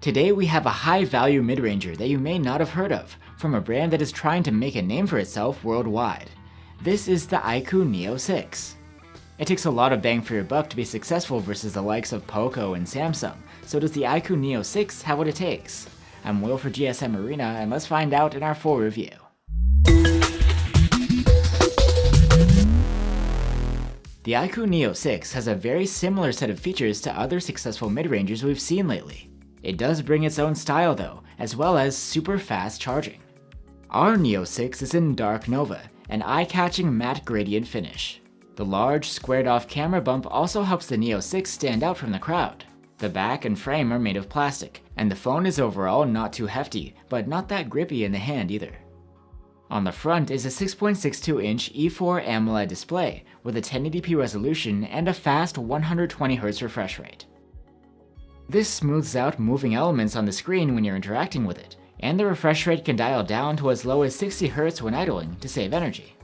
Today we have a high-value mid-ranger that you may not have heard of, from a brand that is trying to make a name for itself worldwide. This is the IQOO Neo 6. It takes a lot of bang for your buck to be successful versus the likes of Poco and Samsung, so does the IQOO Neo 6 have what it takes? I'm Will for GSM Arena, and let's find out in our full review. The IQOO Neo 6 has a very similar set of features to other successful mid-rangers we've seen lately. It does bring its own style though, as well as super fast charging. Our Neo 6 is in Dark Nova, an eye-catching matte gradient finish. The large, squared-off camera bump also helps the Neo 6 stand out from the crowd. The back and frame are made of plastic, and the phone is overall not too hefty, but not that grippy in the hand either. On the front is a 6.62-inch E4 AMOLED display with a 1080p resolution and a fast 120Hz refresh rate. This smooths out moving elements on the screen when you're interacting with it, and the refresh rate can dial down to as low as 60Hz when idling to save energy.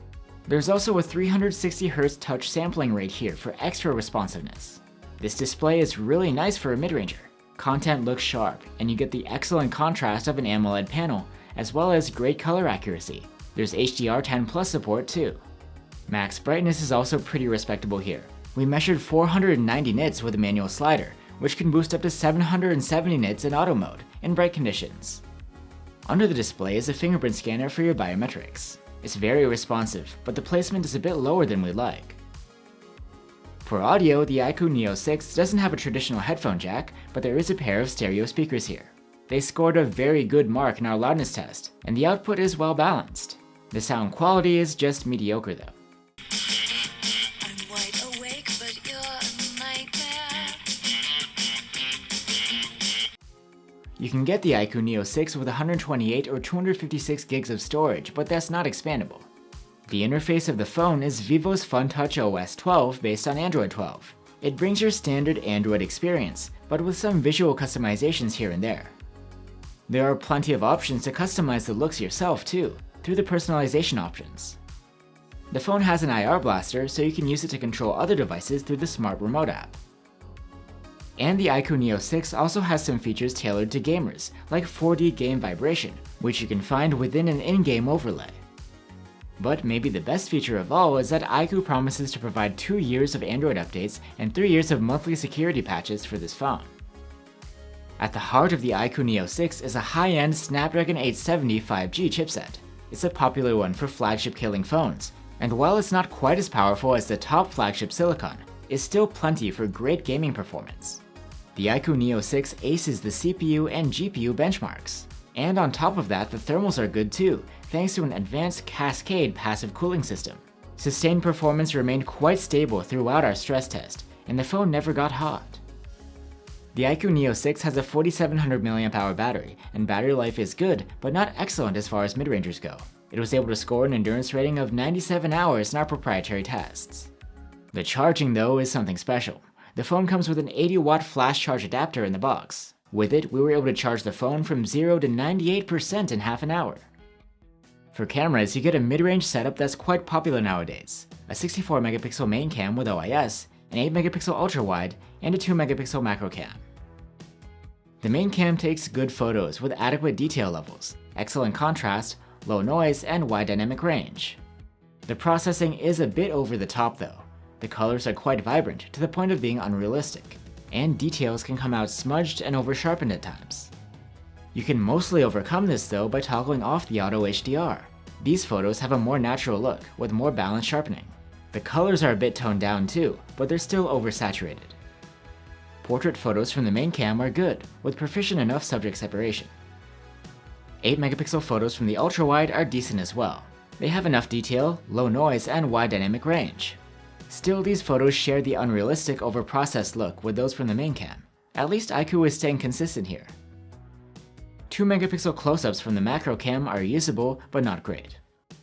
There's also a 360Hz touch sampling rate here for extra responsiveness. This display is really nice for a mid-ranger. Content looks sharp, and you get the excellent contrast of an AMOLED panel, as well as great color accuracy. There's HDR10+ support too. Max brightness is also pretty respectable here. We measured 490 nits with a manual slider, which can boost up to 770 nits in auto mode in bright conditions. Under the display is a fingerprint scanner for your biometrics. It's very responsive, but the placement is a bit lower than we'd like. For audio, the IQOO Neo 6 doesn't have a traditional headphone jack, but there is a pair of stereo speakers here. They scored a very good mark in our loudness test, and the output is well balanced. The sound quality is just mediocre though. You can get the IQOO Neo 6 with 128 or 256 gigs of storage, but that's not expandable. The interface of the phone is Vivo's Funtouch OS 12 based on Android 12. It brings your standard Android experience, but with some visual customizations here and there. There are plenty of options to customize the looks yourself too, through the personalization options. The phone has an IR blaster, so you can use it to control other devices through the Smart Remote app. And the IQOO Neo 6 also has some features tailored to gamers, like 4D game vibration, which you can find within an in-game overlay. But maybe the best feature of all is that IQOO promises to provide 2 years of Android updates and 3 years of monthly security patches for this phone. At the heart of the IQOO Neo 6 is a high-end Snapdragon 870 5G chipset. It's a popular one for flagship-killing phones, and while it's not quite as powerful as the top flagship silicon, it's still plenty for great gaming performance. The IQOO Neo 6 aces the CPU and GPU benchmarks. And on top of that, the thermals are good too, thanks to an advanced Cascade passive cooling system. Sustained performance remained quite stable throughout our stress test, and the phone never got hot. The IQOO Neo 6 has a 4700 mAh battery, and battery life is good, but not excellent as far as mid-rangers go. It was able to score an endurance rating of 97 hours in our proprietary tests. The charging though is something special. The phone comes with an 80-watt flash charge adapter in the box. With it, we were able to charge the phone from 0 to 98% in half an hour. For cameras, you get a mid-range setup that's quite popular nowadays. A 64-megapixel main cam with OIS, an 8-megapixel ultra-wide, and a 2-megapixel macro cam. The main cam takes good photos with adequate detail levels, excellent contrast, low noise, and wide dynamic range. The processing is a bit over the top though. The colors are quite vibrant to the point of being unrealistic, and details can come out smudged and over-sharpened at times. You can mostly overcome this though by toggling off the auto HDR. These photos have a more natural look with more balanced sharpening. The colors are a bit toned down too, but they're still oversaturated. Portrait photos from the main cam are good, with proficient enough subject separation. 8-megapixel photos from the ultra-wide are decent as well. They have enough detail, low noise, and wide dynamic range. Still, these photos share the unrealistic, over-processed look with those from the main cam. At least IQOO is staying consistent here. 2-megapixel close-ups from the macro cam are usable, but not great.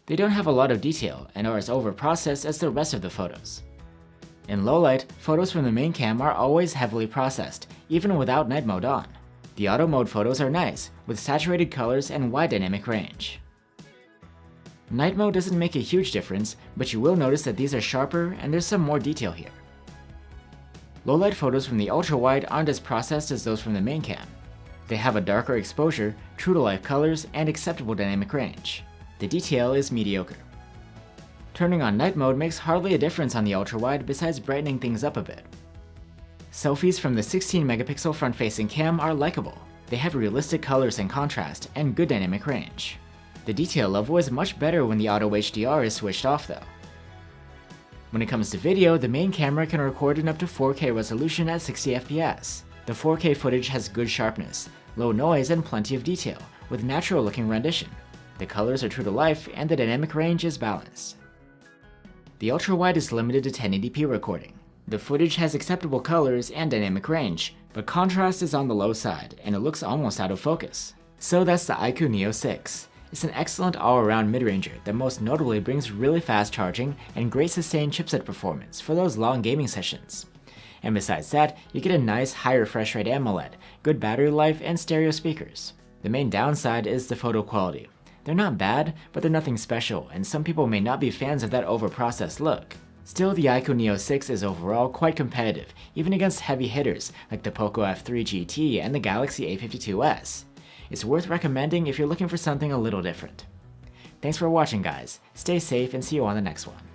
They don't have a lot of detail and are as over-processed as the rest of the photos. In low light, photos from the main cam are always heavily processed, even without night mode on. The auto mode photos are nice, with saturated colors and wide dynamic range. Night mode doesn't make a huge difference, but you will notice that these are sharper and there's some more detail here. Low light photos from the ultra-wide aren't as processed as those from the main cam. They have a darker exposure, true-to-life colors, and acceptable dynamic range. The detail is mediocre. Turning on night mode makes hardly a difference on the ultra-wide besides brightening things up a bit. Selfies from the 16-megapixel front-facing cam are likable. They have realistic colors and contrast, and good dynamic range. The detail level is much better when the auto HDR is switched off though. When it comes to video, the main camera can record in up to 4K resolution at 60 FPS. The 4K footage has good sharpness, low noise, and plenty of detail, with natural-looking rendition. The colors are true to life, and the dynamic range is balanced. The ultra-wide is limited to 1080p recording. The footage has acceptable colors and dynamic range, but contrast is on the low side, and it looks almost out of focus. So that's the IQOO Neo 6. It's an excellent all-around mid-ranger that most notably brings really fast charging and great sustained chipset performance for those long gaming sessions. And besides that, you get a nice high refresh rate AMOLED, good battery life, and stereo speakers. The main downside is the photo quality. They're not bad, but they're nothing special, and some people may not be fans of that over-processed look. Still, the IQOO Neo 6 is overall quite competitive, even against heavy hitters like the Poco F3 GT and the Galaxy A52s. It's worth recommending if you're looking for something a little different. Thanks for watching guys, stay safe and see you on the next one.